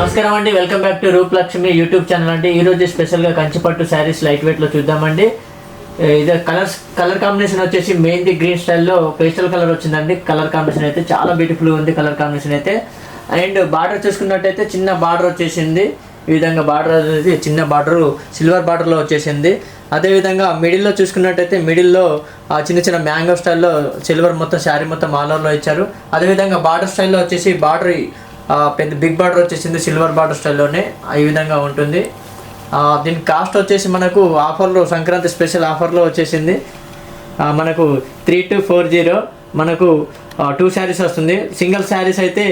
నమస్కారం అండి, welcome back to Rupalakshmi YouTube channel అండి. ఈరోజు స్పెషల్గా కంచిపట్టు శారీస్ లైట్ వెయిట్లో చూద్దామండి. ఇది కలర్ కాంబినేషన్ వచ్చేసి మెహందీ గ్రీన్ స్టైల్లో పేస్టల్ కలర్ వచ్చిందండి. కలర్ కాంబినేషన్ అయితే చాలా బ్యూటిఫుల్గా ఉంది. కలర్ కాంబినేషన్ అయితే అండ్ బార్డర్ చూసుకున్నట్టయితే చిన్న బార్డర్ వచ్చేసింది. ఈ విధంగా బార్డర్ అనేది చిన్న బార్డర్ సిల్వర్ బార్డర్లో వచ్చేసింది. అదేవిధంగా మిడిల్లో చూసుకున్నట్టయితే మిడిల్లో చిన్న చిన్న మ్యాంగో స్టైల్లో సిల్వర్ మొత్తం శారీ మొత్తం ఆల్ ఓవర్లో ఇచ్చారు. అదేవిధంగా బార్డర్ స్టైల్లో వచ్చేసి బార్డర్ పెద్ద బిగ్ బార్డర్ వచ్చేసింది సిల్వర్ బార్డర్ స్టైల్లోనే ఈ విధంగా ఉంటుంది. దీని కాస్ట్ వచ్చేసి మనకు ఆఫర్లో సంక్రాంతి స్పెషల్ ఆఫర్లో వచ్చేసింది. మనకు 3240 మనకు 2 శారీస్ వస్తుంది. సింగిల్ శారీస్ అయితే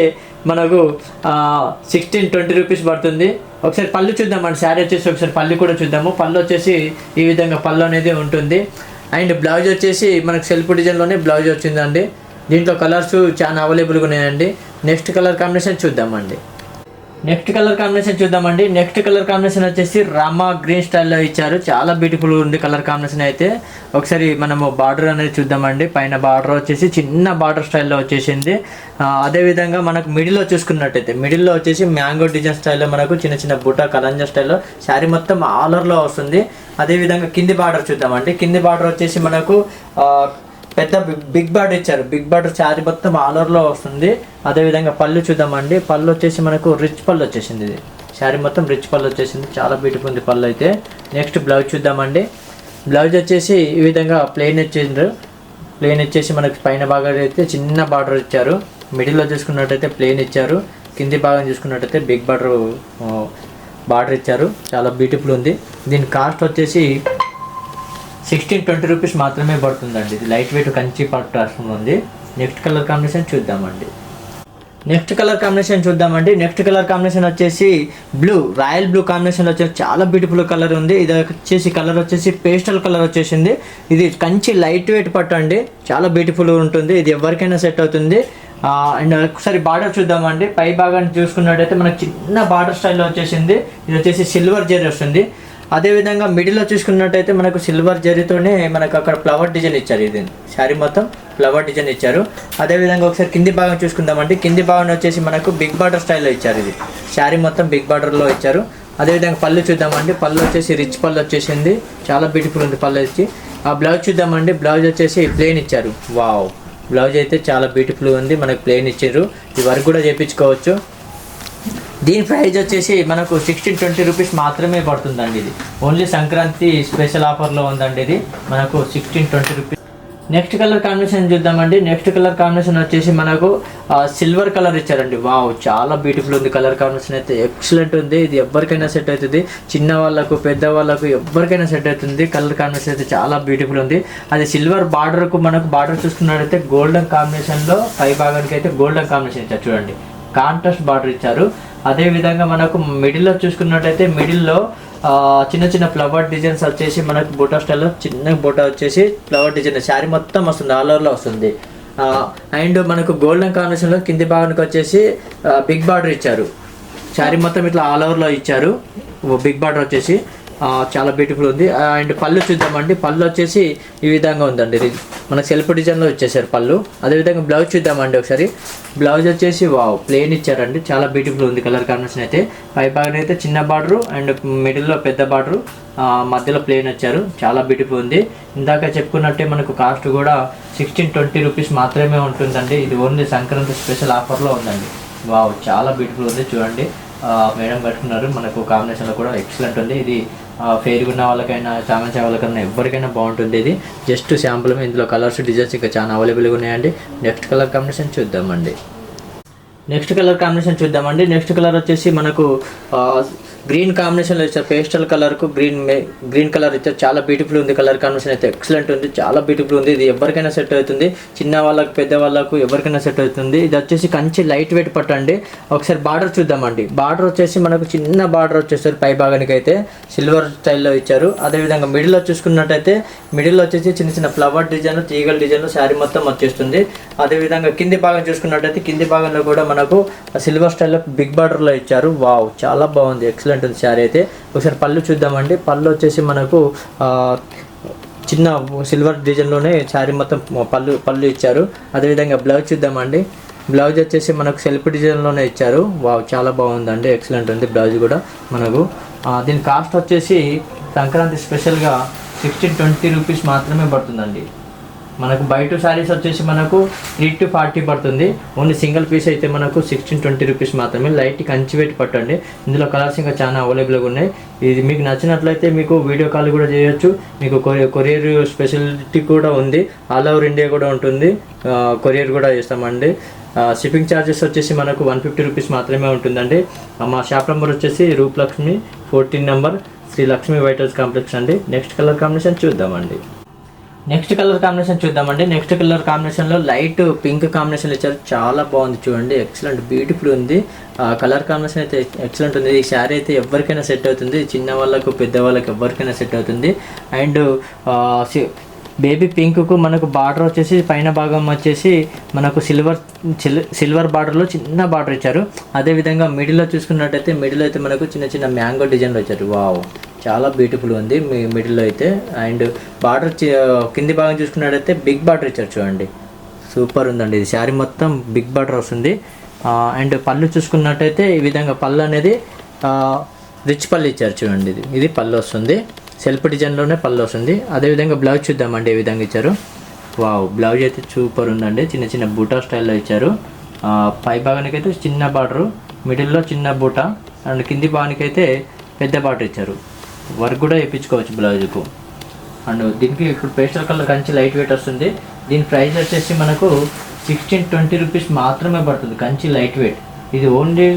మనకు 1620 రూపీస్ పడుతుంది. ఒకసారి పళ్ళు చూద్దామండి. శారీ వచ్చేసి ఒకసారి పళ్ళు కూడా చూద్దాము. పళ్ళు వచ్చేసి ఈ విధంగా పళ్ళు అనేది ఉంటుంది. అండ్ బ్లౌజ్ వచ్చేసి మనకు సెల్ఫ్ డిజైన్లోనే బ్లౌజ్ వచ్చిందండి. దీంట్లో కలర్స్ చాలా అవైలబుల్గా ఉన్నాయండి. నెక్స్ట్ కలర్ కాంబినేషన్ చూద్దామండి. నెక్స్ట్ కలర్ కాంబినేషన్ వచ్చేసి రామా గ్రీన్ స్టైల్లో ఇచ్చారు. చాలా బ్యూటిఫుల్ ఉంది కలర్ కాంబినేషన్ అయితే. ఒకసారి మనము బార్డర్ అనేది చూద్దామండి. పైన బార్డర్ వచ్చేసి చిన్న బార్డర్ స్టైల్లో వచ్చేసింది. అదేవిధంగా మనకు మిడిల్లో చూసుకున్నట్టయితే మిడిల్లో వచ్చేసి మ్యాంగో డిజైన్ స్టైల్లో మనకు చిన్న చిన్న బుట్ట కలంజా స్టైల్లో శారీ మొత్తం ఆలర్లో వస్తుంది. అదేవిధంగా కింది బార్డర్ చూద్దామండి. కింది బార్డర్ వచ్చేసి మనకు పెద్ద బిగ్ బార్డర్ ఇచ్చారు. బిగ్ బార్డర్ శారీ మొత్తం ఆల్ ఓవర్లో వస్తుంది. అదేవిధంగా పళ్ళు చూద్దామండి. పళ్ళు వచ్చేసి మనకు రిచ్ పళ్ళు వచ్చేసింది. ఇది శారీ మొత్తం రిచ్ పళ్ళు వచ్చేసింది. చాలా బ్యూటిఫుల్ ఉంది పళ్ళు అయితే. నెక్స్ట్ బ్లౌజ్ చూద్దామండి. బ్లౌజ్ వచ్చేసి ఈ విధంగా ప్లెయిన్ ఇచ్చేసి మనకి పైన భాగం అయితే చిన్న బార్డర్ ఇచ్చారు. మిడిల్లో చూసుకున్నట్టయితే ప్లెయిన్ ఇచ్చారు. కింది భాగం చూసుకున్నట్టయితే బిగ్ బార్డర్ ఇచ్చారు. చాలా బ్యూటిఫుల్ ఉంది. దీని కాస్ట్ వచ్చేసి 1620 రూపీస్ మాత్రమే పడుతుందండి. ఇది లైట్ వెయిట్ కంచి పట్టు రాష్ట్రంలో ఉంది. నెక్స్ట్ కలర్ కాంబినేషన్ చూద్దామండి. నెక్స్ట్ కలర్ కాంబినేషన్ వచ్చేసి రాయల్ బ్లూ కాంబినేషన్లో వచ్చేసి చాలా బ్యూటిఫుల్ కలర్ ఉంది. ఇది వచ్చేసి కలర్ వచ్చేసి పేస్టల్ కలర్ వచ్చేసింది. ఇది కంచి లైట్ వెయిట్ పట్టు అండి. చాలా బ్యూటిఫుల్ ఉంటుంది. ఇది ఎవరికైనా సెట్ అవుతుంది. అండ్ ఒకసారి బార్డర్ చూద్దామండి. పై భాగాన్ని చూసుకున్నట్టయితే మనకు చిన్న బార్డర్ స్టైల్లో వచ్చేసింది. ఇది వచ్చేసి సిల్వర్ జరీ వస్తుంది. అదేవిధంగా మిడిల్లో చూసుకున్నట్టయితే మనకు సిల్వర్ జరీతోనే మనకు అక్కడ ఫ్లవర్ డిజైన్ ఇచ్చారు. ఇది శారీ మొత్తం ఫ్లవర్ డిజైన్ ఇచ్చారు. అదేవిధంగా ఒకసారి కింది భాగం చూసుకుందామండి. కింది భాగం వచ్చేసి మనకు బిగ్ బార్డర్ స్టైల్లో ఇచ్చారు. ఇది శారీ మొత్తం బిగ్ బార్డర్లో ఇచ్చారు. అదేవిధంగా పళ్ళు చూద్దామండి. పళ్ళు వచ్చేసి రిచ్ పళ్ళు వచ్చేసింది. చాలా బ్యూటిఫుల్ ఉంది పళ్ళు వచ్చి. ఆ బ్లౌజ్ చూద్దామండి. బ్లౌజ్ వచ్చేసి ప్లెయిన్ ఇచ్చారు. వావ్, బ్లౌజ్ అయితే చాలా బ్యూటిఫుల్ ఉంది. మనకు ప్లెయిన్ ఇచ్చారు. ఈ వర్క్ కూడా చేయించుకోవచ్చు. దీని ప్రైజ్ వచ్చేసి మనకు 1620 రూపీస్ మాత్రమే పడుతుందండి. ఇది ఓన్లీ సంక్రాంతి స్పెషల్ ఆఫర్లో ఉందండి. ఇది మనకు 1620 రూపీస్. నెక్స్ట్ కలర్ కాంబినేషన్ చూద్దామండి. నెక్స్ట్ కలర్ కాంబినేషన్ వచ్చేసి మనకు సిల్వర్ కలర్ ఇచ్చారండి. వావ్, చాలా బ్యూటిఫుల్ ఉంది. కలర్ కాంబినేషన్ అయితే ఎక్సలెంట్ ఉంది. ఇది ఎవరికైనా సెట్ అవుతుంది. చిన్న వాళ్ళకు పెద్ద వాళ్ళకు ఎవరికైనా సెట్ అవుతుంది. కలర్ కాంబినేషన్ అయితే చాలా బ్యూటిఫుల్ ఉంది. అది సిల్వర్ బార్డర్కు మనకు బార్డర్ చూసుకున్నట్టయితే గోల్డెన్ కాంబినేషన్లో పై భాగానికి అయితే గోల్డెన్ కాంబినేషన్ ఇచ్చారు. చూడండి, కాంట్రాస్ట్ బార్డర్ ఇచ్చారు. అదేవిధంగా మనకు మిడిల్లో చూసుకున్నట్టయితే మిడిల్లో చిన్న చిన్న ఫ్లవర్ డిజైన్స్ వచ్చేసి మనకు బూటా స్టైల్లో చిన్న బూటా వచ్చేసి ఫ్లవర్ డిజైన్ శారీ మొత్తం వస్తుంది. ఆల్ ఓవర్లో వస్తుంది. అండ్ మనకు గోల్డెన్ కాంబినేషన్లో కింది భాగానికి వచ్చేసి బిగ్ బార్డర్ ఇచ్చారు. శారీ మొత్తం ఇట్లా ఆల్ ఓవర్లో ఇచ్చారు. బిగ్ బార్డర్ వచ్చేసి చాలా బ్యూటిఫుల్ ఉంది. అండ్ పళ్ళు చూద్దామండి. పళ్ళు వచ్చేసి ఈ విధంగా ఉందండి. ఇది మనకు సెల్ఫ్ డిజైన్లో ఇచ్చేసారు పళ్ళు. అదేవిధంగా బ్లౌజ్ చూద్దామండి ఒకసారి. బ్లౌజ్ వచ్చేసి ప్లెయిన్ ఇచ్చారండి. చాలా బ్యూటిఫుల్ ఉంది కలర్ కాంబినేషన్ అయితే. పై భాగం అయితే చిన్న బార్డరు అండ్ మిడిల్లో పెద్ద బార్డరు, మధ్యలో ప్లెయిన్ వచ్చారు. చాలా బ్యూటిఫుల్ ఉంది. ఇందాక చెప్పుకున్నట్టే మనకు కాస్ట్ కూడా 1620 రూపీస్ మాత్రమే ఉంటుందండి. ఇది ఓన్లీ సంక్రాంతి స్పెషల్ ఆఫర్లో ఉందండి. వావ్, చాలా బ్యూటిఫుల్ ఉంది. చూడండి, మేడం కట్టుకున్నారు. మనకు కాంబినేషన్లో కూడా ఎక్సలెంట్ ఉంది. ఇది ఫెయిర్గా ఉన్న వాళ్ళకైనా చామంచా వాళ్ళకైనా ఎవరికైనా బాగుంటుంది. ఇది జస్ట్ శాంపుల్. ఇందులో కలర్స్ డిజైన్స్ ఇంకా చాలా అవైలబుల్గా ఉన్నాయండి. నెక్స్ట్ కలర్ కాంబినేషన్ చూద్దామండి. నెక్స్ట్ కలర్ వచ్చేసి మనకు గ్రీన్ కాంబినేషన్లో ఇచ్చారు. పేస్టల్ కలర్కు గ్రీన్ కలర్ ఇచ్చారు. చాలా బ్యూటిఫుల్ ఉంది. కలర్ కాంబినేషన్ అయితే ఎక్సలెంట్ ఉంది. చాలా బ్యూటిఫుల్ ఉంది. ఇది ఎవరికైనా సెట్ అవుతుంది. చిన్న వాళ్ళకు పెద్ద వాళ్ళకు ఎవరికైనా సెట్ అవుతుంది. ఇది వచ్చేసి కంచి లైట్ వెయిట్ పట్టు అండి. ఒకసారి బార్డర్ చూద్దామండి. బార్డర్ వచ్చేసి మనకు చిన్న బార్డర్ వచ్చేసారు. పై భాగానికి అయితే సిల్వర్ స్టైల్లో ఇచ్చారు. అదేవిధంగా మిడిల్లో చూసుకున్నట్టయితే మిడిల్లో వచ్చేసి చిన్న చిన్న ఫ్లవర్ డిజైన్, తీగల డిజైన్ శారీ మొత్తం వచ్చేస్తుంది. అదేవిధంగా కింది భాగం చూసుకున్నట్టయితే కింది భాగంలో కూడా మనకు సిల్వర్ స్టైల్లో బిగ్ బార్డర్లో ఇచ్చారు. వావ్, చాలా బాగుంది. ఎక్సలెంట్ ఉంది శారీ అయితే. ఒకసారి పళ్ళు చూద్దామండి. పళ్ళు వచ్చేసి మనకు చిన్న సిల్వర్ డిజైన్లోనే శారీ మొత్తం పళ్ళు ఇచ్చారు. అదేవిధంగా బ్లౌజ్ చూద్దామండి. బ్లౌజ్ వచ్చేసి మనకు సెల్ఫ్ డిజైన్లోనే ఇచ్చారు. వావ్ చాలా బాగుందండి, ఎక్సలెంట్ ఉంది బ్లౌజ్ కూడా మనకు. దీని కాస్ట్ వచ్చేసి సంక్రాంతి స్పెషల్గా 16-20 రూపీస్ మాత్రమే పడుతుందండి. మనకు బయట శారీస్ వచ్చేసి మనకు 3 to 40 పడుతుంది. ఓన్లీ సింగిల్ పీస్ అయితే మనకు 16-20 రూపీస్ మాత్రమే. లైట్ కంచి వెయిట్ పట్టండి. ఇందులో కలర్స్ ఇంకా చాలా అవైలబుల్గా ఉన్నాయి. ఇది మీకు నచ్చినట్లయితే మీకు వీడియో కాల్ కూడా చేయొచ్చు. మీకు కొరియర్ స్పెషాలిటీ కూడా ఉంది. ఆల్ ఓవర్ ఇండియా కూడా ఉంటుంది. కొరియర్ కూడా చేస్తామండి. షిప్పింగ్ ఛార్జెస్ వచ్చేసి మనకు 150 రూపీస్ మాత్రమే ఉంటుందండి. మా షాప్ నెంబర్ వచ్చేసి Rupalakshmi 14 number, Sri Lakshmi white house complex అండి. నెక్స్ట్ కలర్ కాంబినేషన్ చూద్దామండి. నెక్స్ట్ కలర్ కాంబినేషన్లో లైట్ పింక్ కాంబినేషన్ ఇచ్చారు. చాలా బాగుంది చూడండి, ఎక్సలెంట్ బ్యూటిఫుల్ ఉంది. కలర్ కాంబినేషన్ అయితే ఎక్సలెంట్ ఉంది. ఈ శారీ అయితే ఎవరికైనా సెట్ అవుతుంది. చిన్న వాళ్ళకు పెద్ద వాళ్ళకు ఎవరికైనా సెట్ అవుతుంది. అండ్ బేబీ పింక్కు మనకు బార్డర్ వచ్చేసి పైన భాగం వచ్చేసి మనకు సిల్వర్ బార్డర్లో చిన్న బార్డర్ ఇచ్చారు. అదేవిధంగా మిడిల్లో చూసుకున్నట్టయితే మిడిల్ అయితే మనకు చిన్న చిన్న మ్యాంగో డిజైన్లో ఇచ్చారు. వావ్ చాలా బ్యూటిఫుల్ ఉంది మిడిల్లో అయితే. అండ్ బార్డర్ కింది భాగం చూసుకున్నట్టయితే బిగ్ బార్డర్ ఇచ్చారు చూడండి, సూపర్ ఉందండి. ఇది శారీ మొత్తం బిగ్ బార్డర్ వస్తుంది. అండ్ పళ్ళు చూసుకున్నట్టయితే ఈ విధంగా పళ్ళు అనేది రిచ్ పళ్ళు ఇచ్చారు చూడండి. ఇది పళ్ళు వస్తుంది, సెల్ఫ్ డిజైన్లోనే పళ్ళు వస్తుంది. అదేవిధంగా బ్లౌజ్ చూద్దామండి ఏ విధంగా ఇచ్చారు. వావ్ బ్లౌజ్ అయితే సూపర్ ఉందండి, చిన్న చిన్న బూటా స్టైల్లో ఇచ్చారు. పై భాగానికి అయితే చిన్న బార్డరు, మిడిల్లో చిన్న బూటా, అండ్ కింది భాగానికి అయితే పెద్ద బార్డర్ ఇచ్చారు. వర్క్ కూడా వేయించుకోవచ్చు బ్లౌజ్కు. అండ్ దీనికి ఇప్పుడు pastel colour Kanchi light weight వస్తుంది. దీని ప్రైస్ వచ్చేసి మనకు 16-20 రూపీస్ మాత్రమే పడుతుంది, కంచి లైట్ వెయిట్. ఇది ఓన్లీ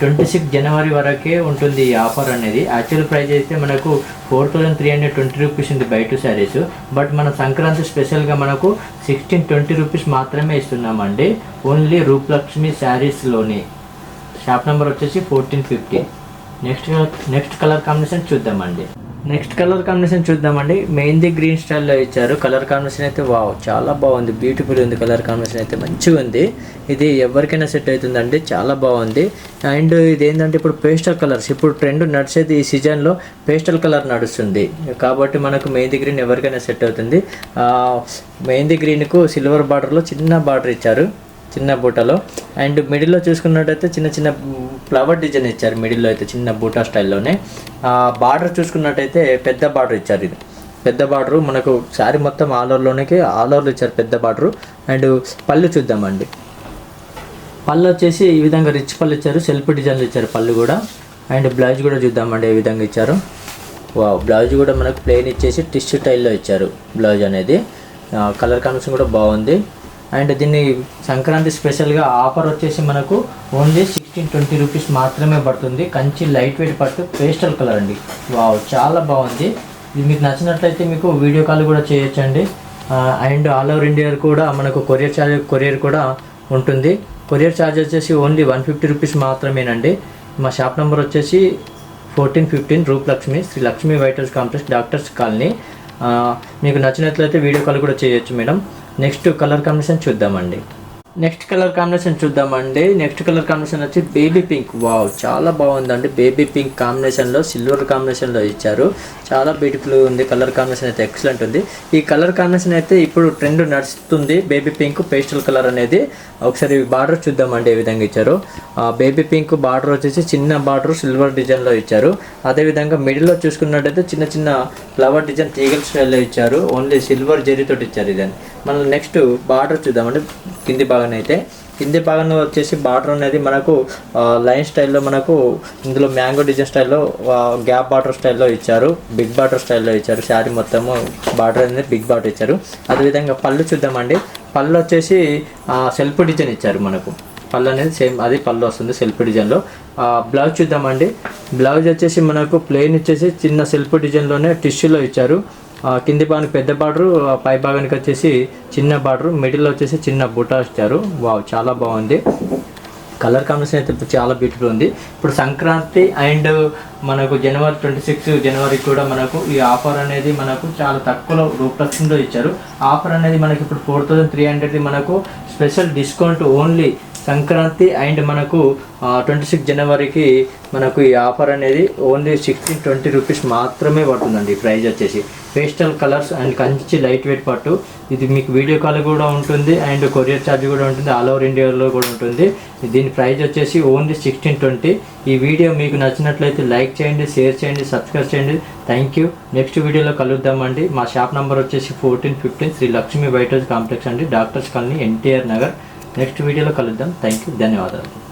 26 జనవరి వరకే ఉంటుంది ఈ ఆఫర్ అనేది. యాక్చువల్ ప్రైస్ అయితే మనకు 4320 రూపీస్ ఉంది బయట శారీస్. బట్ మన సంక్రాంతి స్పెషల్గా మనకు 16-20 రూపీస్ మాత్రమే ఇస్తున్నామండి, ఓన్లీ రూపలక్ష్మి శారీస్లోని. షాప్ నెంబర్ వచ్చేసి 1450. నెక్స్ట్ కలర్ కాంబినేషన్ చూద్దామండి. మెహందీ గ్రీన్ స్టైల్లో ఇచ్చారు. కలర్ కాంబినేషన్ అయితే వావ్ చాలా బాగుంది, బ్యూటిఫుల్ ఉంది. కలర్ కాంబినేషన్ అయితే మంచిగా ఉంది. ఇది ఎవరికైనా సెట్ అవుతుందండి, చాలా బాగుంది. అండ్ ఇది ఏంటంటే ఇప్పుడు పేస్టల్ కలర్స్, ఇప్పుడు ట్రెండ్ నడిచేది ఈ సీజన్లో పేస్టల్ కలర్ నడుస్తుంది కాబట్టి మనకు మెహందీ గ్రీన్ ఎవరికైనా సెట్ అవుతుంది. మెహందీ గ్రీన్కు సిల్వర్ బార్డర్లో చిన్న బార్డర్ ఇచ్చారు, చిన్న బూటాలో. అండ్ మిడిల్లో చూసుకున్నట్టయితే చిన్న చిన్న ఫ్లవర్ డిజైన్ ఇచ్చారు. మిడిల్లో అయితే చిన్న బూటా స్టైల్లోనే. బార్డర్ చూసుకున్నట్టయితే పెద్ద బార్డర్ ఇచ్చారు. ఇది పెద్ద బార్డరు మనకు శారీ మొత్తం ఆల్ ఓవర్లో ఇచ్చారు పెద్ద బార్డరు. అండ్ పళ్ళు చూద్దామండి. పళ్ళు వచ్చేసి ఈ విధంగా రిచ్ పళ్ళు ఇచ్చారు, సెల్ఫ్ డిజైన్లు ఇచ్చారు పళ్ళు కూడా. అండ్ బ్లౌజ్ కూడా చూద్దామండి ఏ విధంగా ఇచ్చారు. వావ్ బ్లౌజ్ కూడా మనకు ప్లెయిన్ ఇచ్చేసి టిష్యూ స్టైల్లో ఇచ్చారు బ్లౌజ్ అనేది. కలర్ కాంబినేషన్ కూడా బాగుంది. అండ్ దీన్ని సంక్రాంతి స్పెషల్గా ఆఫర్ వచ్చేసి మనకు ఓన్లీ 16-20 రూపీస్ మాత్రమే పడుతుంది. కంచి లైట్ వెయిట్ పట్టు పేస్టల్ కలర్ అండి. వావ్ చాలా బాగుంది. ఇది మీకు నచ్చినట్లయితే మీకు వీడియో కాల్ కూడా చేయొచ్చండి. అండ్ ఆల్ ఓవర్ ఇండియా కూడా మనకు కొరియర్ కూడా ఉంటుంది. కొరియర్ ఛార్జ్ వచ్చేసి ఓన్లీ 150 రూపీస్ మాత్రమేనండి. మా షాప్ నెంబర్ వచ్చేసి 1415 Rupalakshmi, Sri Lakshmi white house complex, doctors colony. మీకు నచ్చినట్లయితే వీడియో కాల్ కూడా చేయొచ్చు మేడం. నెక్స్ట్ కలర్ కాంబినేషన్ చూద్దామండి. నెక్స్ట్ కలర్ కాంబినేషన్ వచ్చి బేబీ పింక్. వావ్ చాలా బాగుందండి. బేబీ పింక్ కాంబినేషన్లో సిల్వర్ కాంబినేషన్లో ఇచ్చారు. చాలా బ్యూటిఫుల్ ఉంది. కలర్ కాంబినేషన్ అయితే ఎక్సలెంట్ ఉంది. ఈ కలర్ కాంబినేషన్ అయితే ఇప్పుడు ట్రెండ్ నడుస్తుంది, బేబీ పింక్ పేస్టల్ కలర్ అనేది. ఒకసారి బార్డర్ చూద్దామండి ఏ విధంగా ఇచ్చారు. బేబీ పింక్ బార్డర్ వచ్చేసి చిన్న బార్డర్ సిల్వర్ డిజైన్లో ఇచ్చారు. అదేవిధంగా మిడిల్లో చూసుకున్నట్టయితే చిన్న చిన్న ఫ్లవర్ డిజైన్ తీగల్ స్టైల్లో ఇచ్చారు. ఓన్లీ సిల్వర్ జరీతో ఇచ్చారు ఇదని. మనం నెక్స్ట్ బార్డర్ చూద్దామండి. కింది భాగంలో వచ్చేసి బార్డర్ అనేది మనకు లైన్ స్టైల్లో, మనకు ఇందులో మ్యాంగో డిజైన్ స్టైల్లో గ్యాప్ బార్డర్ స్టైల్లో ఇచ్చారు, బిగ్ బార్డర్ స్టైల్లో ఇచ్చారు. శారీ మొత్తము బార్డర్ అనేది బిగ్ బార్డర్ ఇచ్చారు. అదేవిధంగా పళ్ళు చూద్దామండి. పళ్ళు వచ్చేసి సెల్ఫ్ డిజైన్ ఇచ్చారు. మనకు పళ్ళు అనేది సేమ్ అది పళ్ళు వస్తుంది సెల్ఫ్ డిజైన్లో. బ్లౌజ్ చూద్దామండి. బ్లౌజ్ వచ్చేసి మనకు ప్లెయిన్ ఇచ్చేసి చిన్న సెల్ఫ్ డిజైన్లోనే టిష్యూలో ఇచ్చారు. కింది భాగానికి పెద్ద బార్డరు, పై భాగానికి వచ్చేసి చిన్న బార్డరు, మిడిల్లో వచ్చేసి చిన్న బూటా ఇచ్చారు. వావ్ చాలా బాగుంది. కలర్ కాంబినేషన్ అయితే చాలా బ్యూటిఫుల్ ఉంది. ఇప్పుడు సంక్రాంతి అండ్ మనకు జనవరి 26 జనవరి కూడా మనకు ఈ ఆఫర్ అనేది మనకు చాలా తక్కువలో రూపలక్ష్మిలో ఇచ్చారు. ఆఫర్ అనేది మనకి ఇప్పుడు 4300 మనకు special discount only Sankranti and మనకు 26 జనవరికి మనకు ఈ ఆఫర్ అనేది ఓన్లీ 1620 రూపీస్ మాత్రమే పడుతుందండి. ప్రైస్ వచ్చేసి pastel colours and Kanchi light weight పట్టు. ఇది మీకు వీడియో కాల్ కూడా ఉంటుంది అండ్ కొరియర్ ఛార్జ్ కూడా ఉంటుంది, ఆల్ ఓవర్ ఇండియాలో కూడా ఉంటుంది. దీని ప్రైస్ వచ్చేసి ఓన్లీ 1620. ఈ వీడియో మీకు నచ్చినట్లయితే లైక్ చేయండి, షేర్ చేయండి, సబ్స్క్రైబ్ చేయండి. Thank you. నెక్స్ట్ వీడియోలో కలుద్దామండి. మా షాప్ నెంబర్ వచ్చేసి 1415 Sri Lakshmi white house complex అండి, doctors colony, NTR Nagar. Next వీడియోలో కలుద్దాం. థ్యాంక్ యూ, ధన్యవాదాలు.